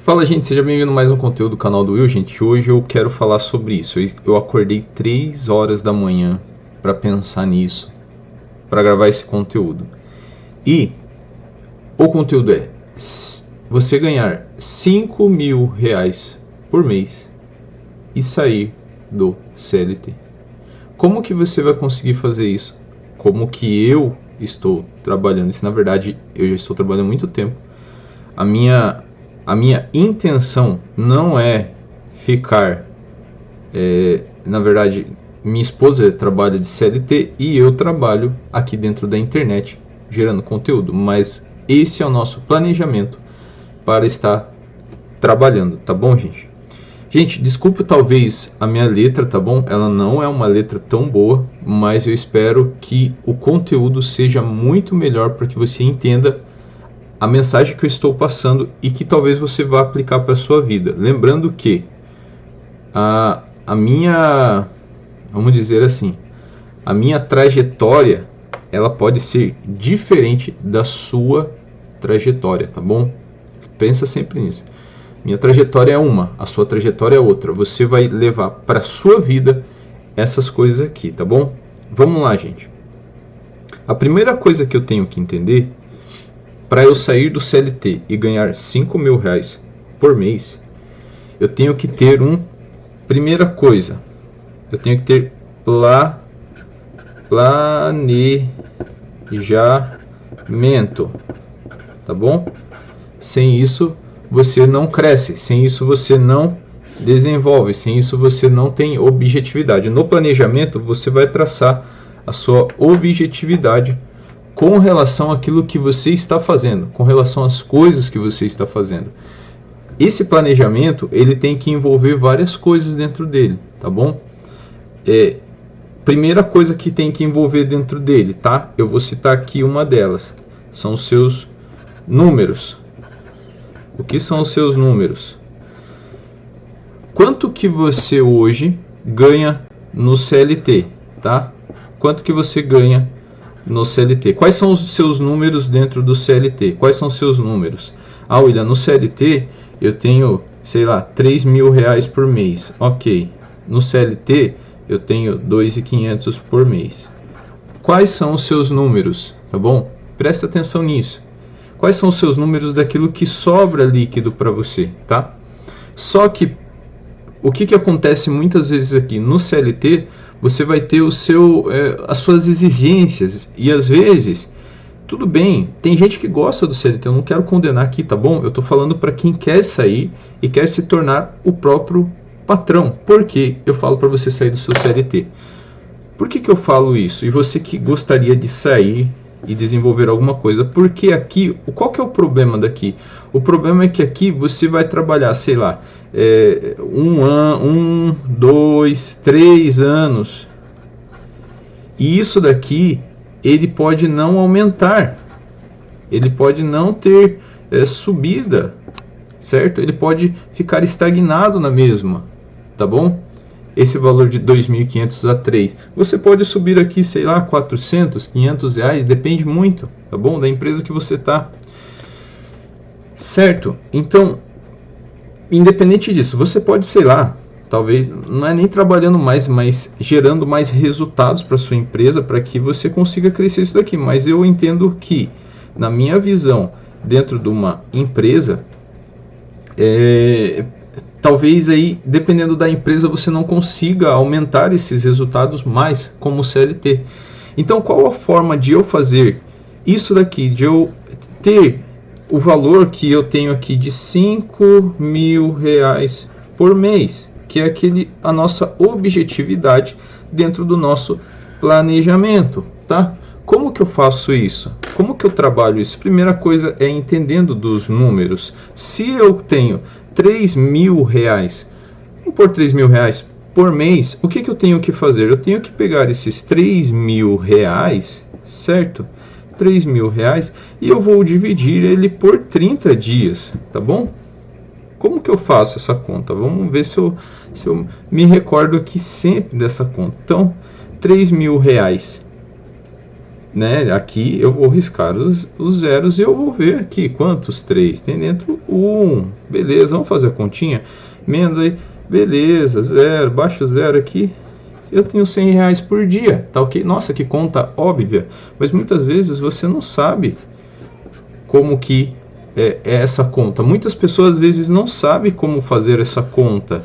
Fala, gente, seja bem-vindo a mais um conteúdo do canal do Will, gente. Hoje eu quero falar sobre isso. Eu acordei 3 horas da manhã para pensar nisso, para gravar esse conteúdo. E o conteúdo é você ganhar 5 mil reais por mês e sair do CLT. Como que você vai conseguir fazer isso? Como que eu estou trabalhando isso? Na verdade, eu já estou trabalhando há muito tempo. A minha intenção não é ficar... na verdade, minha esposa trabalha de CLT e eu trabalho aqui dentro da internet, gerando conteúdo. Mas esse é o nosso planejamento para estar trabalhando, tá bom, gente? Gente, desculpa talvez a minha letra, tá bom? Ela não é uma letra tão boa, mas eu espero que o conteúdo seja muito melhor para que você entenda a mensagem que eu estou passando e que talvez você vá aplicar para a sua vida. Lembrando que a minha, vamos dizer assim, a minha trajetória, ela pode ser diferente da sua trajetória, tá bom? Pensa sempre nisso. Minha trajetória é uma, a sua trajetória é outra. Você vai levar para a sua vida essas coisas aqui, tá bom? Vamos lá, gente. A primeira coisa que eu tenho que entender, para eu sair do CLT e ganhar 5 mil reais por mês, eu tenho que ter primeira coisa, eu tenho que ter planejamento, tá bom? Sem isso você não cresce, sem isso você não desenvolve, sem isso você não tem objetividade. No planejamento você vai traçar a sua objetividade com relação àquilo que você está fazendo, com relação às coisas que você está fazendo. Esse planejamento, ele tem que envolver várias coisas dentro dele, tá bom? Primeira coisa que tem que envolver dentro dele, tá? Eu vou citar aqui uma delas. São os seus números. O que são os seus números? Quanto que você hoje ganha no CLT, tá? Quanto que você ganha no CLT? Quais são os seus números dentro do CLT? Quais são os seus números? Ah, William, no CLT eu tenho, sei lá, 3 mil reais por mês. Ok. No CLT eu tenho 2.500 por mês. Quais são os seus números? Tá bom? Presta atenção nisso. Quais são os seus números daquilo que sobra líquido para você, tá? Só que o que acontece muitas vezes aqui no CLT, você vai ter as suas exigências e às vezes, tudo bem, tem gente que gosta do CLT, eu não quero condenar aqui, tá bom? Eu estou falando para quem quer sair e quer se tornar o próprio patrão. Por que eu falo para você sair do seu CLT? Por que eu falo isso? E você que gostaria de sair e desenvolver alguma coisa, porque aqui, qual que é o problema daqui? O problema é que aqui você vai trabalhar, sei lá, 2, 3 anos, e isso daqui, ele pode não aumentar, ele pode não ter subida, certo? Ele pode ficar estagnado na mesma, tá bom? Esse valor de 2.500 a 3. Você pode subir aqui, sei lá, 400, 500 reais, depende muito, tá bom? Da empresa que você tá. Certo? Então, independente disso, você pode, sei lá, talvez, não é nem trabalhando mais, mas gerando mais resultados para sua empresa, para que você consiga crescer isso daqui. Mas eu entendo que, na minha visão, dentro de uma empresa, talvez aí, dependendo da empresa, você não consiga aumentar esses resultados mais como CLT. Então, qual a forma de eu fazer isso daqui, de eu ter o valor que eu tenho aqui de 5 mil reais por mês, que é a nossa objetividade dentro do nosso planejamento, tá? Como que eu faço isso? Como que eu trabalho isso? Primeira coisa é entendendo dos números. Se eu tenho 3 mil reais, vamos por 3 mil reais por mês, o que eu tenho que fazer? Eu tenho que pegar esses 3 mil reais, certo? 3 mil reais, e eu vou dividir ele por 30 dias, tá bom? Como que eu faço essa conta? Vamos ver se eu me recordo aqui sempre dessa conta. Então, 3 mil reais né? Aqui eu vou riscar os zeros e eu vou ver aqui quantos 3 tem dentro. 1, beleza, vamos fazer a continha. Menos aí, beleza, zero, baixa o zero aqui. Eu tenho R$100 por dia, tá ok? Nossa, que conta óbvia, mas muitas vezes você não sabe como que é essa conta. Muitas pessoas às vezes não sabem como fazer essa conta.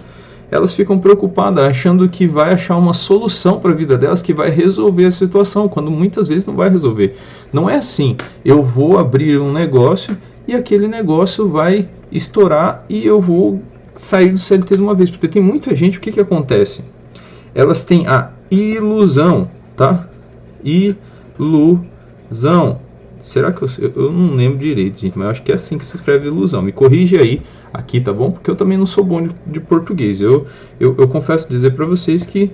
Elas ficam preocupadas, achando que vai achar uma solução para a vida delas, que vai resolver a situação, quando muitas vezes não vai resolver. Não é assim, eu vou abrir um negócio e aquele negócio vai estourar e eu vou sair do CLT de uma vez. Porque tem muita gente, o que acontece? Elas têm a ilusão, tá? Ilusão. Será que eu não lembro direito, gente, mas eu acho que é assim que se escreve ilusão. Me corrige aí, aqui, tá bom? Porque eu também não sou bom de português. Eu confesso dizer para vocês que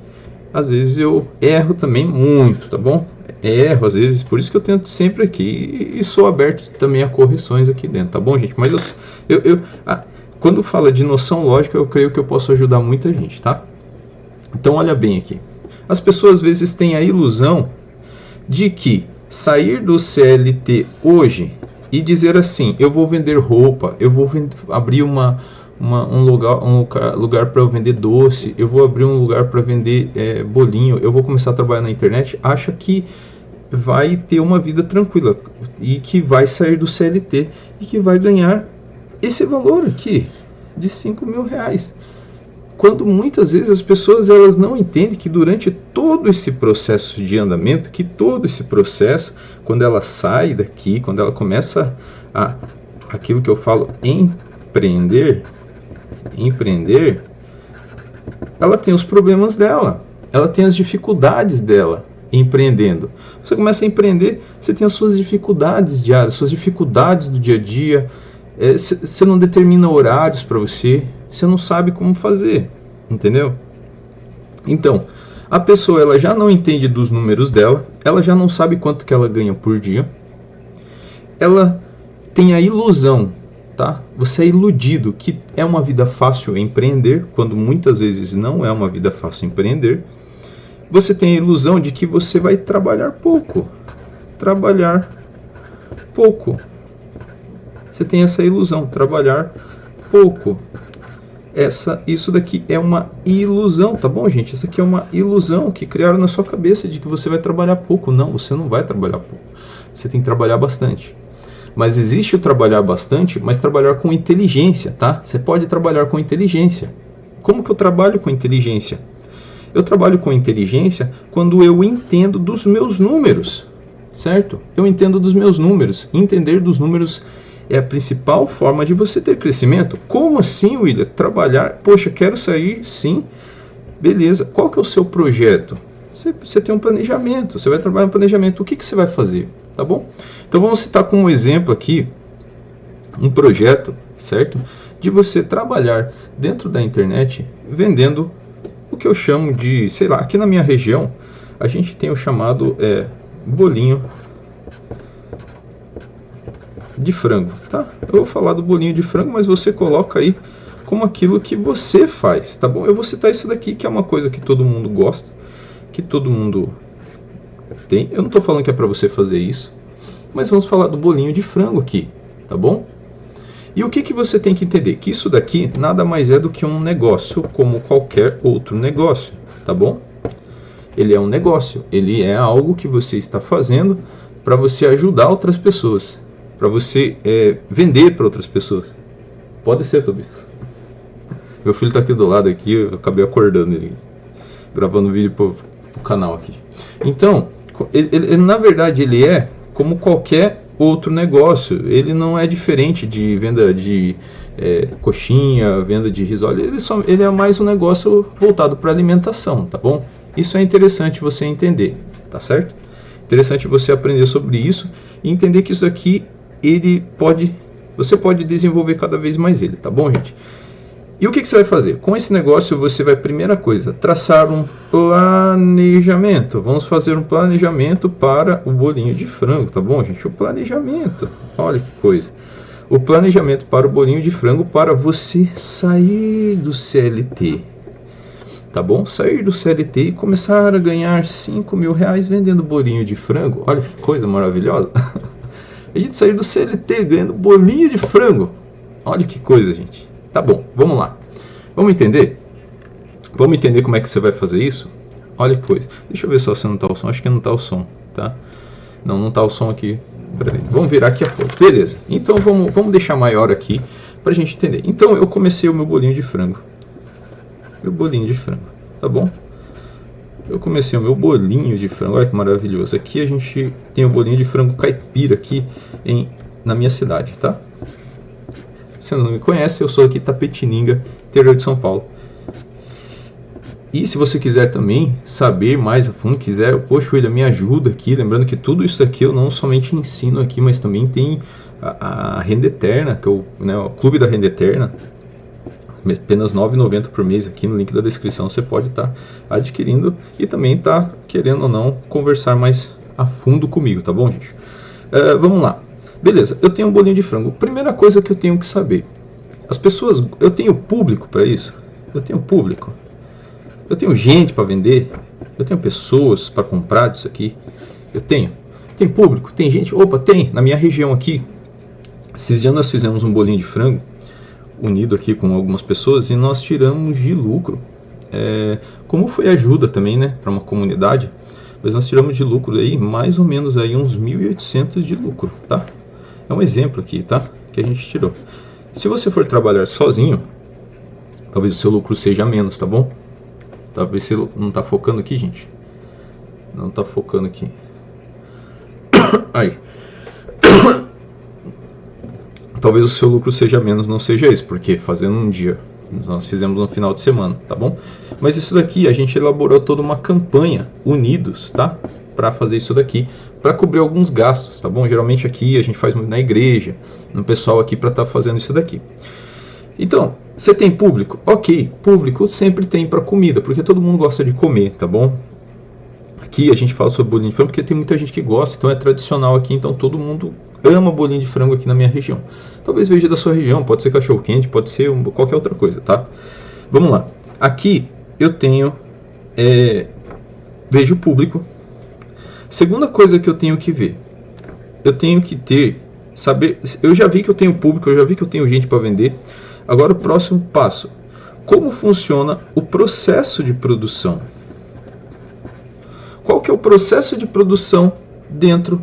às vezes eu erro também muito, tá bom? Erro às vezes, por isso que eu tento sempre aqui e sou aberto também a correções aqui dentro, tá bom, gente? Mas quando fala de noção lógica, eu creio que eu posso ajudar muita gente, tá? Então olha bem aqui. As pessoas às vezes têm a ilusão de que sair do CLT hoje e dizer assim, eu vou vender roupa, eu vou abrir um lugar para eu vender doce, eu vou abrir um lugar para vender bolinho, eu vou começar a trabalhar na internet, acha que vai ter uma vida tranquila e que vai sair do CLT e que vai ganhar esse valor aqui de R$5.000. Quando muitas vezes as pessoas elas não entendem que durante todo esse processo de andamento, que todo esse processo, quando ela sai daqui, quando ela começa aquilo que eu falo, empreender, ela tem os problemas dela, ela tem as dificuldades dela empreendendo. Você começa a empreender, você tem as suas dificuldades diárias, suas dificuldades do dia a dia, você não determina horários para você não sabe como fazer, entendeu? Então, a pessoa ela já não entende dos números dela, ela já não sabe quanto que ela ganha por dia, ela tem a ilusão, tá? Você é iludido que é uma vida fácil empreender, quando muitas vezes não é uma vida fácil empreender. Você tem a ilusão de que você vai trabalhar pouco. Você tem essa ilusão, trabalhar pouco. Isso daqui é uma ilusão, tá bom, gente? Essa aqui é uma ilusão que criaram na sua cabeça de que você vai trabalhar pouco. Não, você não vai trabalhar pouco. Você tem que trabalhar bastante. Mas existe o trabalhar bastante, mas trabalhar com inteligência, tá? Você pode trabalhar com inteligência. Como que eu trabalho com inteligência? Eu trabalho com inteligência quando eu entendo dos meus números, certo? Eu entendo dos meus números. Entender dos números é a principal forma de você ter crescimento. Como assim, William? Trabalhar? Poxa, quero sair, sim. Beleza. Qual que é o seu projeto? Você tem um planejamento. Você vai trabalhar no planejamento. O que você vai fazer? Tá bom? Então vamos citar como exemplo aqui um projeto, certo? De você trabalhar dentro da internet vendendo o que eu chamo de, sei lá, aqui na minha região a gente tem o chamado bolinho de frango, tá? Eu vou falar do bolinho de frango, mas você coloca aí como aquilo que você faz, tá bom? Eu vou citar isso daqui, que é uma coisa que todo mundo gosta, que todo mundo tem. Eu não tô falando que é para você fazer isso, mas vamos falar do bolinho de frango aqui, tá bom? E o que você tem que entender? Que isso daqui nada mais é do que um negócio, como qualquer outro negócio, tá bom? Ele é um negócio, ele é algo que você está fazendo para você ajudar outras pessoas, para você vender para outras pessoas. Pode ser, Tobias. Meu filho está aqui do lado aqui, eu acabei acordando ele, gravando vídeo pro canal aqui. Então, ele na verdade ele é como qualquer outro negócio. Ele não é diferente de venda de coxinha, venda de risole. Ele é mais um negócio voltado para alimentação, tá bom? Isso é interessante você entender, tá certo? Interessante você aprender sobre isso e entender que isso aqui você pode desenvolver cada vez mais ele, tá bom, gente? E o que você vai fazer? Com esse negócio você vai, primeira coisa, traçar um planejamento. Vamos fazer um planejamento para o bolinho de frango, tá bom, gente? O planejamento, olha que coisa. O planejamento para o bolinho de frango para você sair do CLT, tá bom? Sair do CLT e começar a ganhar 5 mil reais vendendo bolinho de frango. Olha que coisa maravilhosa. A gente sair do CLT ganhando bolinho de frango. Olha que coisa, gente. Tá bom, vamos lá. Vamos entender? Vamos entender como é que você vai fazer isso? Olha que coisa. Deixa eu ver só se não tá o som. Acho que não tá o som, tá? Não tá o som aqui. Peraí. Vamos virar aqui a foto. Beleza. Então vamos deixar maior aqui pra gente entender. Então eu comecei o meu bolinho de frango. Meu bolinho de frango, tá bom? Eu comecei o meu bolinho de frango. Olha que maravilhoso. Aqui a gente tem o bolinho de frango caipira aqui na minha cidade, tá? Se você não me conhece, eu sou aqui Tapetininga, interior de São Paulo. E se você quiser também saber mais a fundo, poxa, William, me ajuda aqui. Lembrando que tudo isso aqui eu não somente ensino aqui, mas também tem a Renda Eterna, que o Clube da Renda Eterna. Apenas R$ 9,90 por mês aqui no link da descrição você pode estar adquirindo e também estar querendo ou não conversar mais a fundo comigo, tá bom, gente? Vamos lá. Beleza, eu tenho um bolinho de frango. Primeira coisa que eu tenho que saber. As pessoas, eu tenho público para isso? Eu tenho público? Eu tenho gente para vender? Eu tenho pessoas para comprar disso aqui? Eu tenho. Tem público? Tem gente? Opa, tem. Na minha região aqui, esses dias nós fizemos um bolinho de frango unido aqui com algumas pessoas e nós tiramos de lucro. Como foi ajuda também, né, para uma comunidade, mas nós tiramos de lucro aí mais ou menos aí uns 1.800 de lucro, tá? É um exemplo aqui, tá? Que a gente tirou. Se você for trabalhar sozinho, talvez o seu lucro seja menos, tá bom? Talvez você não tá focando aqui, gente. Não tá focando aqui. Aí. Talvez o seu lucro seja menos, não seja isso, porque fazendo um dia, nós fizemos no final de semana, tá bom? Mas isso daqui, a gente elaborou toda uma campanha, unidos, tá? Para fazer isso daqui, para cobrir alguns gastos, tá bom? Geralmente aqui a gente faz muito na igreja, no pessoal aqui para estar fazendo isso daqui. Então, você tem público? Ok, público sempre tem para comida, porque todo mundo gosta de comer, tá bom? Aqui a gente fala sobre bolinho de frango porque tem muita gente que gosta, então é tradicional aqui, então todo mundo ama bolinho de frango aqui na minha região. Talvez veja da sua região, pode ser cachorro quente, pode ser qualquer outra coisa, tá? Vamos lá. Aqui eu tenho, vejo o público. Segunda coisa que eu tenho que ver, eu tenho que saber, eu já vi que eu tenho público, eu já vi que eu tenho gente para vender. Agora o próximo passo, como funciona o processo de produção? Qual que é o processo de produção dentro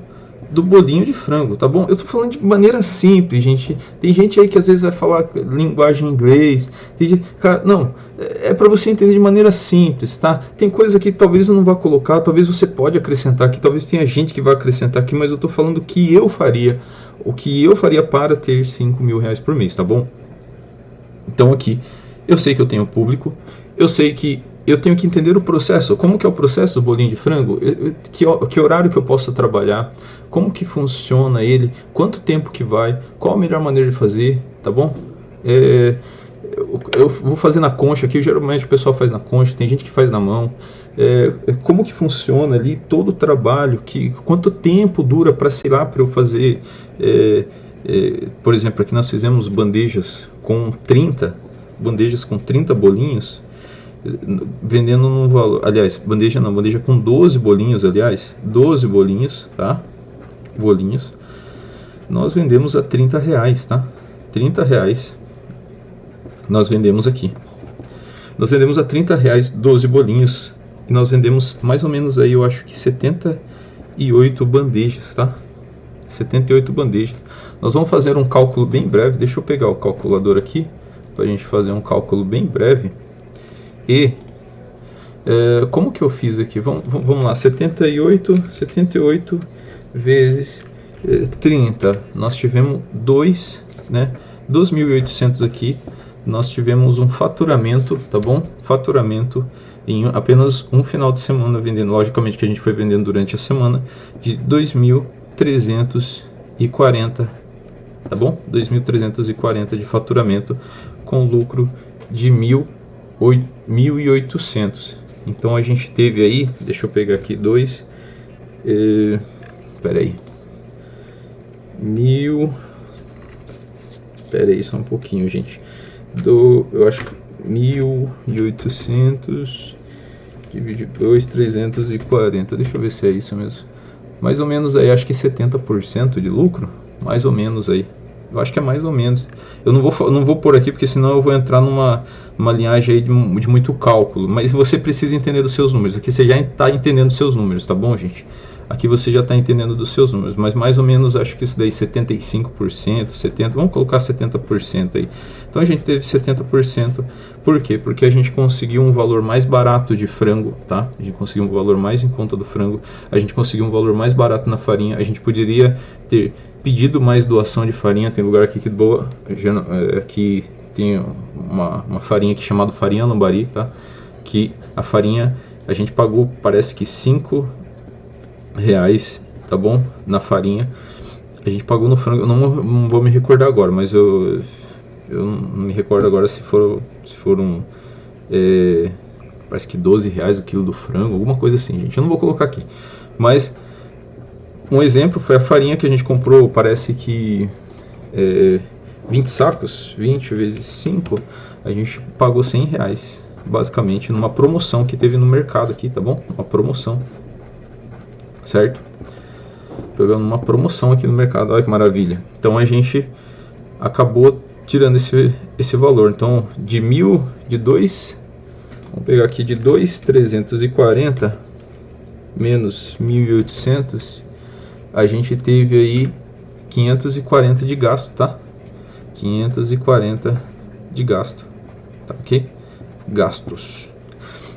do bolinho de frango, tá bom? Eu tô falando de maneira simples, gente. Tem gente aí que às vezes vai falar linguagem em inglês. Tem gente, cara, não, é para você entender de maneira simples, tá? Tem coisa que talvez eu não vá colocar, talvez você pode acrescentar aqui, talvez tenha gente que vai acrescentar aqui, mas eu tô falando o que eu faria, para ter 5 mil reais por mês, tá bom? Então aqui, eu sei que eu tenho público, eu sei que eu tenho que entender o processo, como que é o processo do bolinho de frango, que horário que eu posso trabalhar, como que funciona ele, quanto tempo que vai, qual a melhor maneira de fazer, tá bom? Eu vou fazer na concha aqui, geralmente o pessoal faz na concha, tem gente que faz na mão, como que funciona ali todo o trabalho, quanto tempo dura para, sei lá, para eu fazer, por exemplo, aqui nós fizemos bandejas com 30 bolinhos, vendendo num valor, aliás, bandeja com 12 bolinhos, 12 bolinhos, tá? Bolinhos, nós vendemos a R$30, tá? R$30 nós vendemos aqui. Nós vendemos a R$30 12 bolinhos e nós vendemos mais ou menos aí, eu acho que 78 bandejas, tá? 78 bandejas. Nós vamos fazer um cálculo bem breve, deixa eu pegar o calculador aqui pra gente fazer um cálculo bem breve. E como que eu fiz aqui? Vamos lá, 78 vezes 30. Nós tivemos 2.800 aqui. Nós tivemos um faturamento, tá bom? Faturamento em apenas um final de semana vendendo. Logicamente que a gente foi vendendo durante a semana de 2.340, tá bom? 2.340 de faturamento com lucro de 1.800. Então a gente teve aí, deixa eu pegar aqui só um pouquinho, gente. Eu acho que 1.800 dividido 2.340. Deixa eu ver se é isso mesmo. Mais ou menos aí, acho que 70% de lucro. Mais ou menos aí. Eu acho que é mais ou menos. Eu não vou pôr aqui, porque senão eu vou entrar numa linhagem aí de muito cálculo. Mas você precisa entender dos seus números. Aqui você já está entendendo dos seus números, tá bom, gente? Aqui você já está entendendo dos seus números. Mas mais ou menos, acho que isso daí 75%, 70%. Vamos colocar 70% aí. Então a gente teve 70%. Por quê? Porque a gente conseguiu um valor mais barato de frango, tá? A gente conseguiu um valor mais em conta do frango. A gente conseguiu um valor mais barato na farinha. A gente poderia ter pedido mais doação de farinha. Tem lugar aqui que doa. Aqui tem uma farinha aqui chamada farinha Lambari, tá? Que a farinha a gente pagou, parece que R$5, tá bom? Na farinha. A gente pagou no frango, eu não vou me recordar agora, mas eu não me recordo agora se foram parece que R$12 o quilo do frango, alguma coisa assim, gente. Eu não vou colocar aqui, mas um exemplo foi a farinha que a gente comprou, parece que 20 sacos, 20 vezes 5, a gente pagou R$100, basicamente, numa promoção que teve no mercado aqui, tá bom? Uma promoção, certo? Pegando uma promoção aqui no mercado, olha que maravilha. Então a gente acabou tirando esse valor. Então vamos pegar aqui de 2.340 menos 1.800, a gente teve aí 540 de gasto, tá? 540 de gasto, tá, ok? Gastos.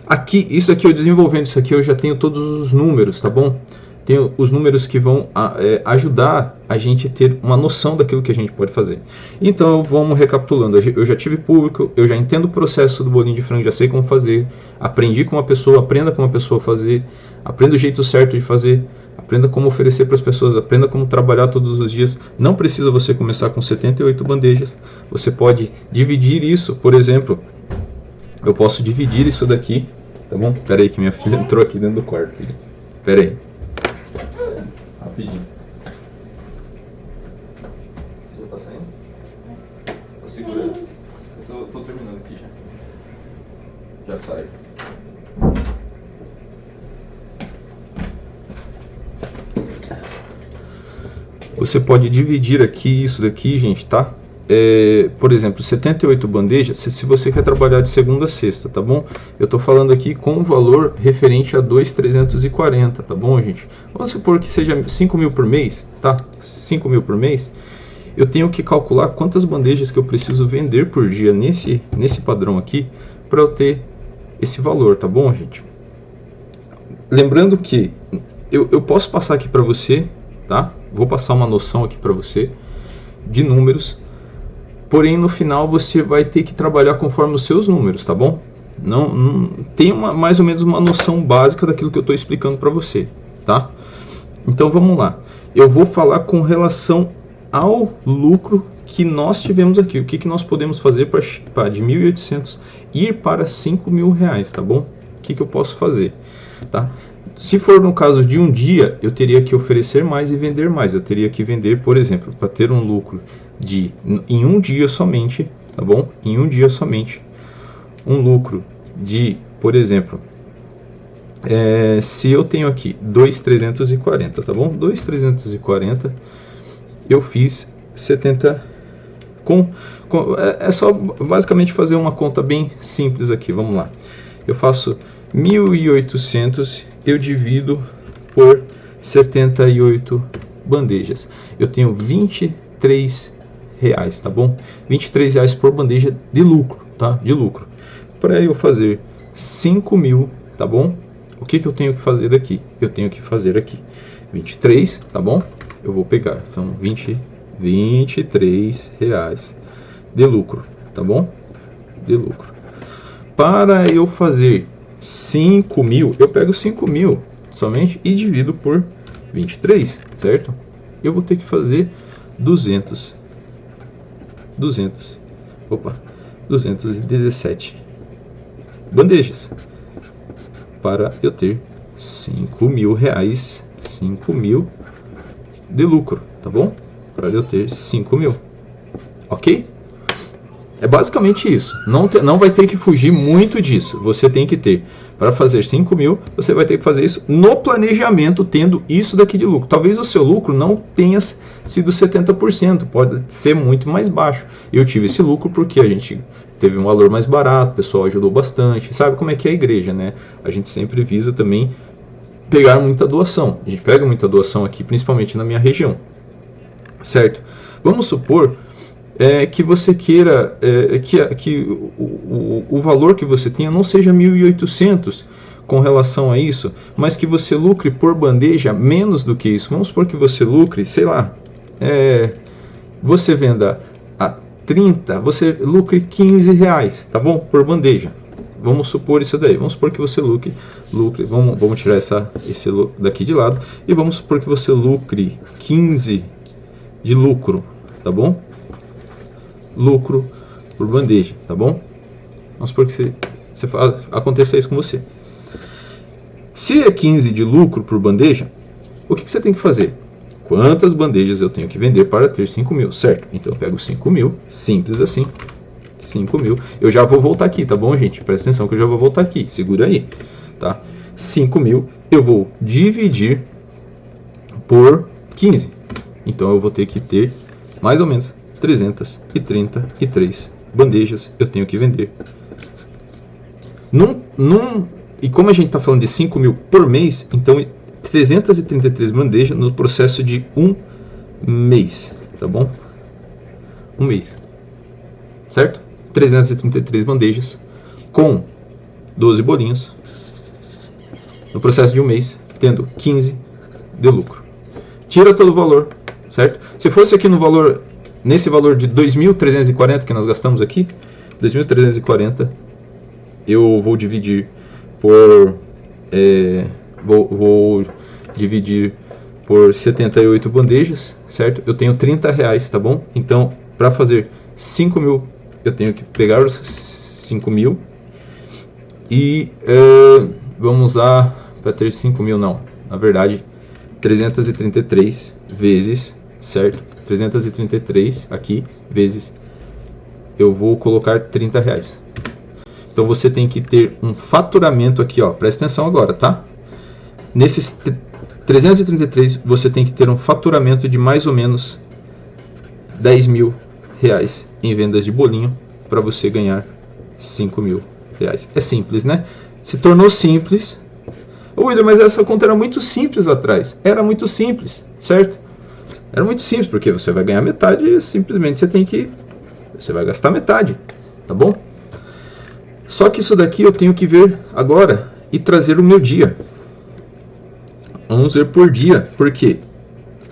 Aqui, isso aqui eu desenvolvendo isso aqui, eu já tenho todos os números, tá bom? Tenho os números que vão ajudar a gente a ter uma noção daquilo que a gente pode fazer. Então vamos recapitulando. Eu já tive público, eu já entendo o processo do bolinho de frango, já sei como fazer, aprendi com uma pessoa, aprenda com uma pessoa a fazer, aprenda o jeito certo de fazer, aprenda como oferecer para as pessoas, aprenda como trabalhar todos os dias. Não precisa você começar com 78 bandejas, você pode dividir isso, por exemplo, eu posso dividir isso daqui, tá bom? Pera aí que minha filha entrou aqui dentro do quarto. Pera aí. Rapidinho. Você já tá saindo? Tô segurando. Eu tô terminando aqui já. Já saio. Você pode dividir aqui isso daqui, gente, tá? Por exemplo, 78 bandejas, se você quer trabalhar de segunda a sexta, tá bom? Eu tô falando aqui com um valor referente a 2.340, tá bom, gente? Vamos supor que seja 5.000 por mês, tá? 5.000 por mês. Eu tenho que calcular quantas bandejas que eu preciso vender por dia nesse padrão aqui, para eu ter esse valor, tá bom, gente? Lembrando que eu posso passar aqui para você, tá? Vou passar uma noção aqui para você de números. Porém, no final você vai ter que trabalhar conforme os seus números, tá bom? Não tem mais ou menos uma noção básica daquilo que eu estou explicando para você, tá? Então vamos lá. Eu vou falar com relação ao lucro que nós tivemos aqui. O que nós podemos fazer para de 1.800 ir para R$5.000, tá bom? O que eu posso fazer, tá? Se for no caso de um dia, eu teria que oferecer mais e vender mais. Eu teria que vender, por exemplo, para ter um lucro em um dia somente, tá bom? Em um dia somente, um lucro de, por exemplo, se eu tenho aqui 2.340, tá bom? 2.340, eu fiz 70 é só basicamente fazer uma conta bem simples aqui, vamos lá. Eu faço 1.800, eu divido por 78 bandejas. Eu tenho R$23, tá bom? R$23 por bandeja de lucro, tá? De lucro. Para eu fazer 5.000, tá bom? O que eu tenho que fazer daqui? Eu tenho que fazer aqui 23, tá bom? Eu vou pegar, então R$23 de lucro, tá bom? De lucro. Para eu fazer 5.000, eu pego 5.000 somente e divido por 23, certo? Eu vou ter que fazer 217 bandejas para eu ter R$5.000, 5.000 de lucro, tá bom? Para eu ter 5.000, ok? É basicamente isso. Não vai ter que fugir muito disso. Você tem que ter, para fazer 5 mil, você vai ter que fazer isso no planejamento, tendo isso daqui de lucro. Talvez o seu lucro não tenha sido 70%, pode ser muito mais baixo. Eu tive esse lucro porque a gente teve um valor mais barato, o pessoal ajudou bastante. Sabe como é que é a igreja, né? A gente sempre visa também pegar muita doação. A gente pega muita doação aqui, principalmente na minha região. Certo? Vamos supor que você queira que o valor que você tenha não seja 1.800 com relação a isso, mas que você lucre por bandeja menos do que isso. Vamos supor que você lucre, sei lá, você venda a 30, você lucre 15 reais, tá bom? Por bandeja. Vamos supor isso daí. Vamos supor que você lucre vamos tirar esse daqui de lado, e vamos supor que você lucre 15 de lucro, tá bom? Lucro por bandeja, tá bom? Vamos supor que aconteça isso com você. Se é 15 de lucro por bandeja, o que você tem que fazer? Quantas bandejas eu tenho que vender para ter 5 mil, certo? Então eu pego 5 mil, simples assim, 5 mil. Eu já vou voltar aqui, tá bom, gente? Presta atenção que eu já vou voltar aqui, segura aí, tá? 5 mil eu vou dividir por 15. Então eu vou ter que ter mais ou menos 333 bandejas eu tenho que vender. E como a gente está falando de 5 mil por mês, então 333 bandejas no processo de um mês, tá bom? Um mês, certo? 333 bandejas com 12 bolinhos no processo de um mês, tendo 15 de lucro. Tira todo o valor, certo? Se fosse aqui no valor, nesse valor de 2.340 que nós gastamos aqui, 2.340, eu vou dividir por vou dividir por 78 bandejas, certo? Eu tenho 30 reais, tá bom? Então, para fazer 5 mil, eu tenho que pegar os 5 mil e vamos usar para ter 5 mil, não, na verdade 333 vezes, certo? 333 aqui vezes, eu vou colocar 30 reais. Então você tem que ter um faturamento aqui, ó, presta atenção agora, tá? Nesses 333 você tem que ter um faturamento de mais ou menos 10 mil reais em vendas de bolinho para você ganhar 5 mil reais. É simples, né? Se tornou simples. Ô, William, mas essa conta era muito simples atrás. Era muito simples, certo? Era muito simples, porque você vai ganhar metade e simplesmente você vai gastar metade, tá bom? Só que isso daqui eu tenho que ver agora e trazer o meu dia. Vamos ver por dia, porque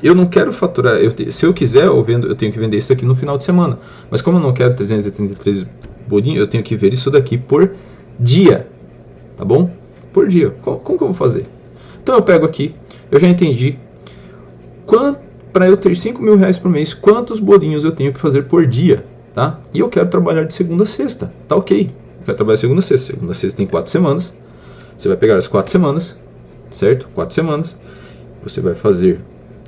eu não quero faturar, se eu quiser, eu tenho que vender isso aqui no final de semana. Mas como eu não quero 333 bolinhos, eu tenho que ver isso daqui por dia, tá bom? Por dia. Como que eu vou fazer? Então eu pego aqui, eu já entendi para eu ter 5 mil reais por mês, quantos bolinhos eu tenho que fazer por dia, tá? E eu quero trabalhar de segunda a sexta, tá ok? Eu quero trabalhar de segunda a sexta. Segunda a sexta tem 4 semanas. Você vai pegar as 4 semanas, certo? 4 semanas. Você vai fazer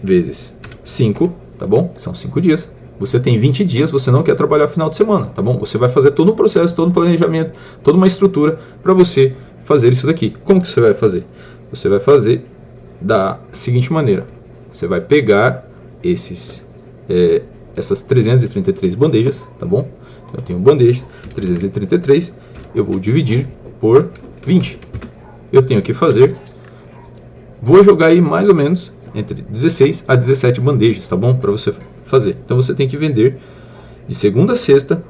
vezes 5, tá bom? São 5 dias. Você tem 20 dias, você não quer trabalhar final de semana, tá bom? Você vai fazer todo um processo, todo um planejamento, toda uma estrutura para você fazer isso daqui. Como que você vai fazer? Você vai fazer da seguinte maneira. Você vai pegar essas 333 bandejas, tá bom? Eu tenho bandeja, 333, eu vou dividir por 20. Eu tenho que fazer, vou jogar aí mais ou menos entre 16 a 17 bandejas, tá bom? Para você fazer. Então você tem que vender de segunda a sexta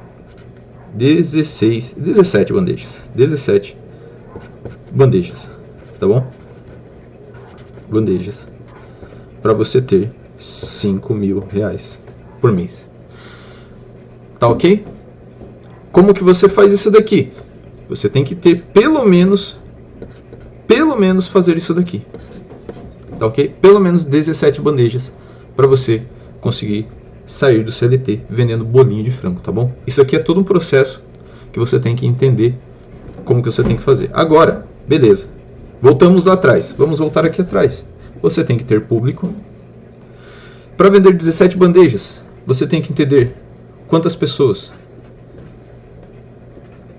17 bandejas. 17 bandejas, tá bom? Bandejas. Para você ter 5 mil reais por mês. Tá ok? Como que você faz isso daqui? Você tem que ter pelo menos fazer isso daqui. Tá ok? Pelo menos 17 bandejas para você conseguir sair do CLT vendendo bolinho de frango, tá bom? Isso aqui é todo um processo que você tem que entender como que você tem que fazer. Agora, beleza. Voltamos lá atrás. Vamos voltar aqui atrás. Você tem que ter público. Para vender 17 bandejas, você tem que entender quantas pessoas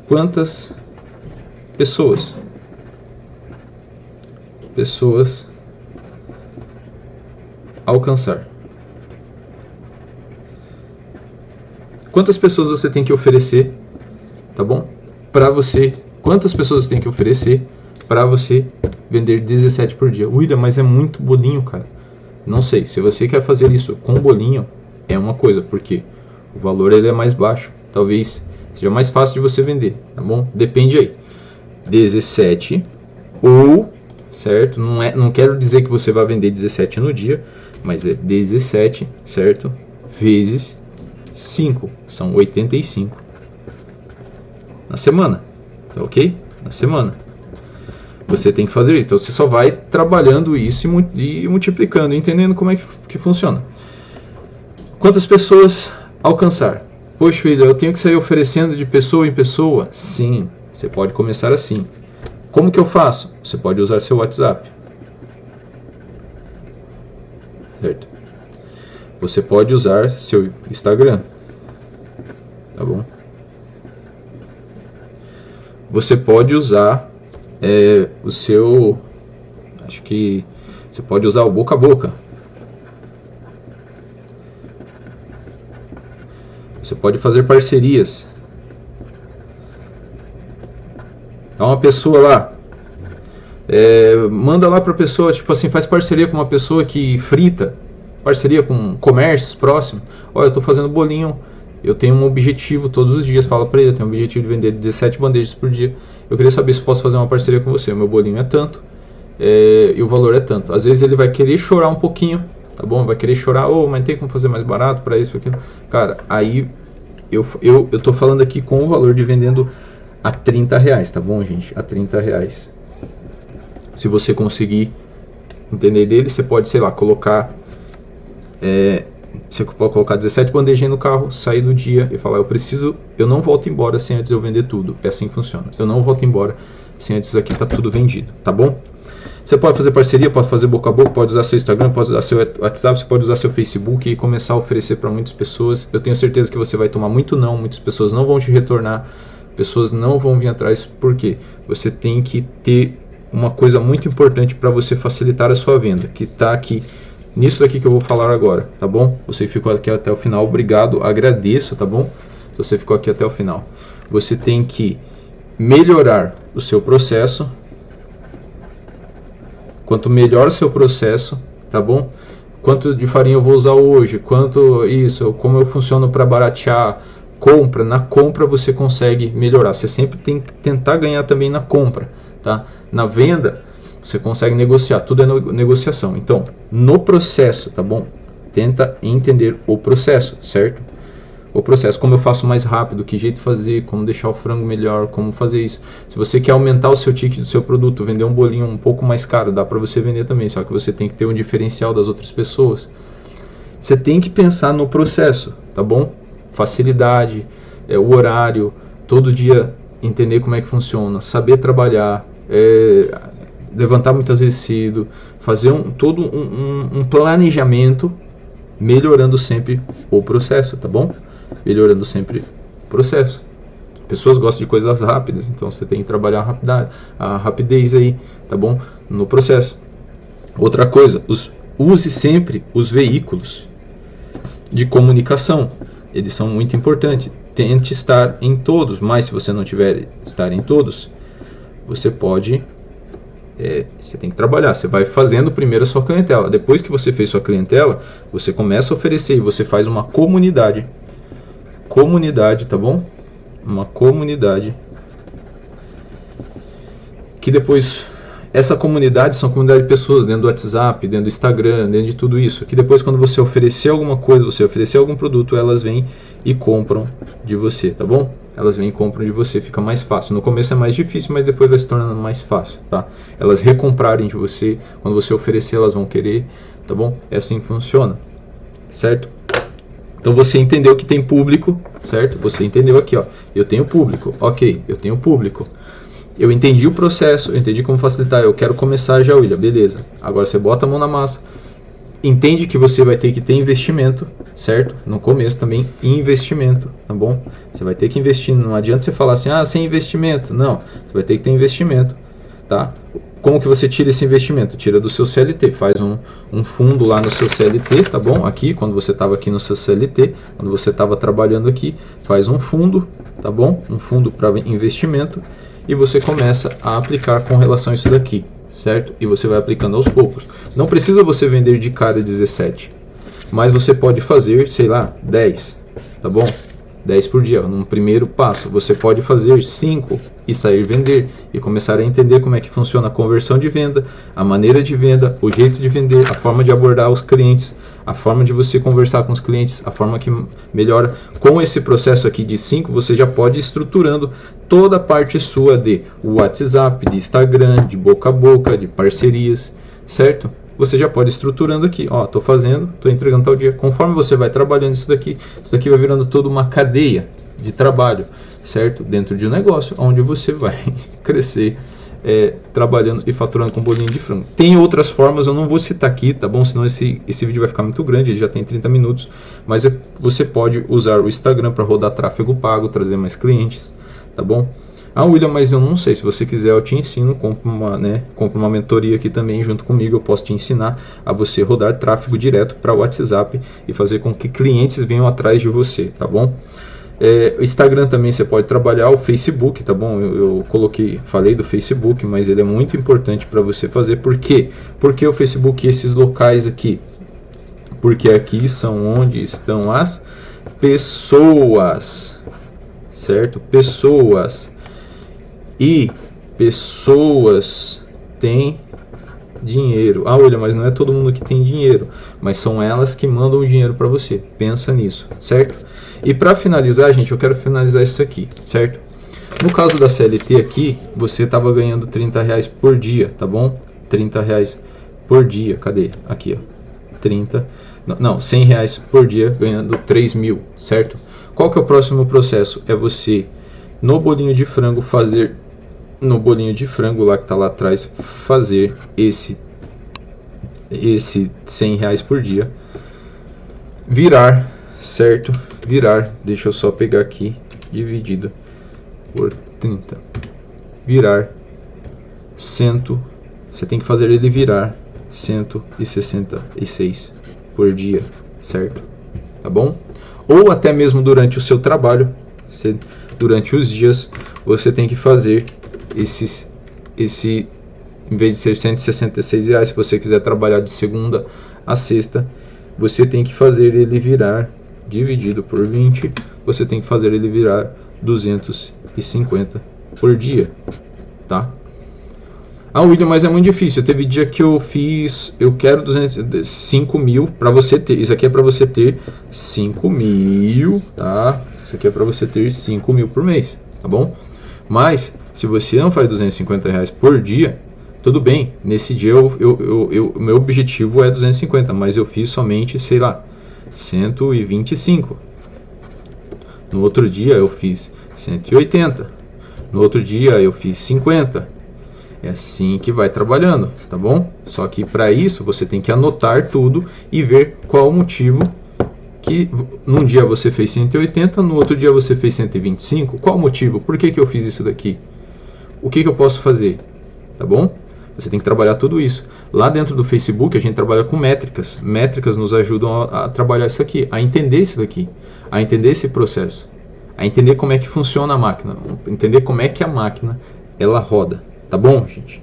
quantas pessoas alcançar. Quantas pessoas você tem que oferecer, tá bom? Quantas pessoas você tem que oferecer para você vender 17 por dia? William, mas é muito bolinho, cara. Não sei, se você quer fazer isso com bolinho, é uma coisa, porque o valor ele é mais baixo. Talvez seja mais fácil de você vender, tá bom? Depende aí. 17 ou, certo? Não quero dizer que você vai vender 17 no dia, mas é 17, certo? Vezes 5, são 85 na semana, tá ok? Na semana. Você tem que fazer isso, então você só vai trabalhando isso e multiplicando, entendendo como é que funciona. Quantas pessoas alcançar? Poxa, filho, eu tenho que sair oferecendo de pessoa em pessoa? Sim, você pode começar assim. Como que eu faço? Você pode usar seu WhatsApp, certo? Você pode usar seu Instagram, tá bom? Você pode usar o seu, acho que você pode usar o boca a boca. Você pode fazer parcerias. Então uma pessoa lá, manda lá para a pessoa, tipo assim, faz parceria com uma pessoa que frita, parceria com comércios próximos. Olha, eu estou fazendo bolinho, eu tenho um objetivo todos os dias, fala para ele, eu tenho um objetivo de vender 17 bandejas por dia. Eu queria saber se posso fazer uma parceria com você. O meu bolinho é tanto, e o valor é tanto. Às vezes ele vai querer chorar um pouquinho, tá bom? Vai querer chorar, mas tem como fazer mais barato para isso, para aquilo. Cara, aí eu tô falando aqui com o valor de vendendo a R$30, tá bom, gente? A R$30. Se você conseguir entender dele, você pode, sei lá, colocar... você pode colocar 17 bandejinhas no carro, sair do dia e falar, eu não volto embora sem antes eu vender tudo. É assim que funciona. Eu não volto embora sem antes isso aqui tá tudo vendido, tá bom? Você pode fazer parceria, pode fazer boca a boca, pode usar seu Instagram, pode usar seu WhatsApp, você pode usar seu Facebook e começar a oferecer para muitas pessoas. Eu tenho certeza que você vai tomar muito não, muitas pessoas não vão te retornar, pessoas não vão vir atrás, porque você tem que ter uma coisa muito importante para você facilitar a sua venda, que está aqui, nisso daqui que eu vou falar agora, tá bom? Você ficou aqui até o final, obrigado, agradeço, tá bom? Se você ficou aqui até o final. Você tem que melhorar o seu processo. Quanto melhor o seu processo, tá bom? Quanto de farinha eu vou usar hoje, quanto isso, como eu funciono para baratear, compra, na compra você consegue melhorar. Você sempre tem que tentar ganhar também na compra, tá? Na venda, você consegue negociar, tudo é negociação. Então, no processo, tá bom? Tenta entender o processo, certo? O processo, como eu faço mais rápido, que jeito de fazer, como deixar o frango melhor, como fazer isso. Se você quer aumentar o seu ticket do seu produto, vender um bolinho um pouco mais caro, dá para você vender também, só que você tem que ter um diferencial das outras pessoas. Você tem que pensar no processo, tá bom? Facilidade, o horário, todo dia entender como é que funciona, saber trabalhar, levantar muitas vezes cedo, fazer todo um planejamento, melhorando sempre o processo, tá bom? Melhorando sempre o processo. Pessoas gostam de coisas rápidas, então você tem que trabalhar a rapidez aí, tá bom? No processo. Outra coisa, use sempre os veículos de comunicação. Eles são muito importantes. Tente estar em todos, mas se você não tiver estar em todos, você pode... você tem que trabalhar, você vai fazendo primeiro a sua clientela. Depois que você fez sua clientela, você começa a oferecer e você faz uma comunidade, tá bom? Uma comunidade que depois, essa comunidade são comunidade de pessoas dentro do WhatsApp, dentro do Instagram, dentro de tudo isso, que depois quando você oferecer alguma coisa, você oferecer algum produto, elas vêm e compram de você, tá bom? Elas vêm e compram de você, fica mais fácil. No começo é mais difícil, mas depois vai se tornando mais fácil, tá? Elas recomprarem de você, quando você oferecer, elas vão querer, tá bom? É assim que funciona, certo? Então você entendeu que tem público, certo? Você entendeu aqui, ó, eu tenho público, ok, eu tenho público. Eu entendi o processo, eu entendi como facilitar, eu quero começar já, William, beleza. Agora você bota a mão na massa, entende que você vai ter que ter investimento, certo? No começo também, investimento, tá bom? Você vai ter que investir, não adianta você falar assim, sem investimento. Não, você vai ter que ter investimento, tá? Como que você tira esse investimento? Tira do seu CLT, faz um fundo lá no seu CLT, tá bom? Aqui, quando você estava aqui no seu CLT, quando você estava trabalhando aqui, faz um fundo, tá bom? Um fundo para investimento e você começa a aplicar com relação a isso daqui, certo? E você vai aplicando aos poucos. Não precisa você vender de cara 17, mas você pode fazer, sei lá, 10, tá bom? 10 por dia, num primeiro passo. Você pode fazer 5 e sair vender e começar a entender como é que funciona a conversão de venda, a maneira de venda, o jeito de vender, a forma de abordar os clientes, a forma de você conversar com os clientes, a forma que melhora. Com esse processo aqui de 5, você já pode ir estruturando toda a parte sua de WhatsApp, de Instagram, de boca a boca, de parcerias, certo? Você já pode ir estruturando aqui, ó, tô fazendo, tô entregando tal dia. Conforme você vai trabalhando isso daqui vai virando toda uma cadeia de trabalho, certo? Dentro de um negócio, onde você vai crescer trabalhando e faturando com bolinho de frango. Tem outras formas, eu não vou citar aqui, tá bom? Senão esse vídeo vai ficar muito grande, ele já tem 30 minutos. Mas você pode usar o Instagram para rodar tráfego pago, trazer mais clientes, tá bom? William, mas eu não sei, se você quiser eu te ensino, compra uma mentoria aqui também junto comigo, eu posso te ensinar a você rodar tráfego direto para o WhatsApp e fazer com que clientes venham atrás de você, tá bom? O Instagram também você pode trabalhar, o Facebook, tá bom? Eu falei do Facebook, mas ele é muito importante para você fazer. Por quê? Porque o Facebook e esses locais aqui? Porque aqui são onde estão as pessoas, certo? Pessoas. E pessoas têm dinheiro. Olha, mas não é todo mundo que tem dinheiro, mas são elas que mandam o dinheiro para você. Pensa nisso, certo? E para finalizar, gente, eu quero finalizar isso aqui, certo? No caso da CLT aqui, você estava ganhando R$30 por dia, tá bom? R$30 por dia, cadê? Aqui, ó. R$100 por dia, ganhando 3 mil, certo? Qual que é o próximo processo? É você, no bolinho de frango, fazer... No bolinho de frango lá que tá lá atrás, fazer esse R$100 por dia virar, certo? Virar, deixa eu só pegar aqui, dividido por 30, virar você tem que fazer ele virar 166 por dia, certo? Tá bom? Ou até mesmo durante o seu trabalho, durante os dias, você tem que fazer em vez de ser R$166, se você quiser trabalhar de segunda a sexta, você tem que fazer ele virar, dividido por 20, você tem que fazer ele virar 250 por dia, tá? William, mas é muito difícil. Teve dia que eu quero 5 mil para você ter. Isso aqui é para você ter 5 mil, tá? Isso aqui é para você ter 5 mil por mês, tá bom? Mas se você não faz R$250 por dia, tudo bem. Nesse dia meu objetivo é 250, mas eu fiz somente, sei lá, 125. No outro dia eu fiz 180. No outro dia eu fiz 50. É assim que vai trabalhando, tá bom? Só que para isso você tem que anotar tudo e ver qual o motivo que num dia você fez 180, no outro dia você fez 125. Qual o motivo? Por que eu fiz isso daqui? O que eu posso fazer? Tá bom? Você tem que trabalhar tudo isso. Lá dentro do Facebook a gente trabalha com métricas. Métricas nos ajudam a trabalhar isso aqui, a entender isso daqui, a entender esse processo, a entender como é que funciona a máquina, entender como é que a máquina ela roda. Tá bom, gente?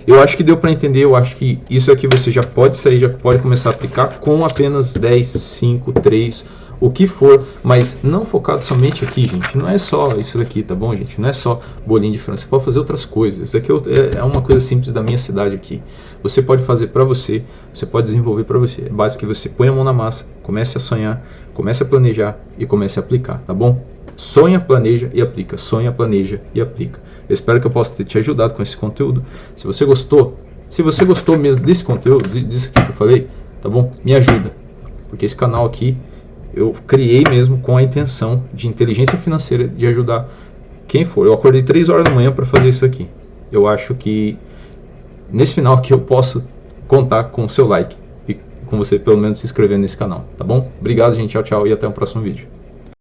Eu acho que deu para entender. Eu acho que isso aqui você já pode sair, já pode começar a aplicar com apenas 10, 5, 3, o que for, mas não focado somente aqui, gente. Não é só isso daqui, tá bom, gente? Não é só bolinho de frango. Você pode fazer outras coisas. Isso aqui é uma coisa simples da minha cidade aqui. Você pode fazer para você, você pode desenvolver para você. É básico que você põe a mão na massa, comece a sonhar, comece a planejar e comece a aplicar, tá bom? Sonha, planeja e aplica. Sonha, planeja e aplica. Eu espero que eu possa ter te ajudado com esse conteúdo. Se você gostou mesmo desse conteúdo, disso aqui que eu falei, tá bom? Me ajuda. Porque esse canal aqui eu criei mesmo com a intenção de inteligência financeira, de ajudar quem for. Eu acordei 3 horas da manhã para fazer isso aqui. Eu acho que nesse final aqui eu posso contar com o seu like e com você pelo menos se inscrever nesse canal, tá bom? Obrigado, gente, tchau, tchau e até o próximo vídeo.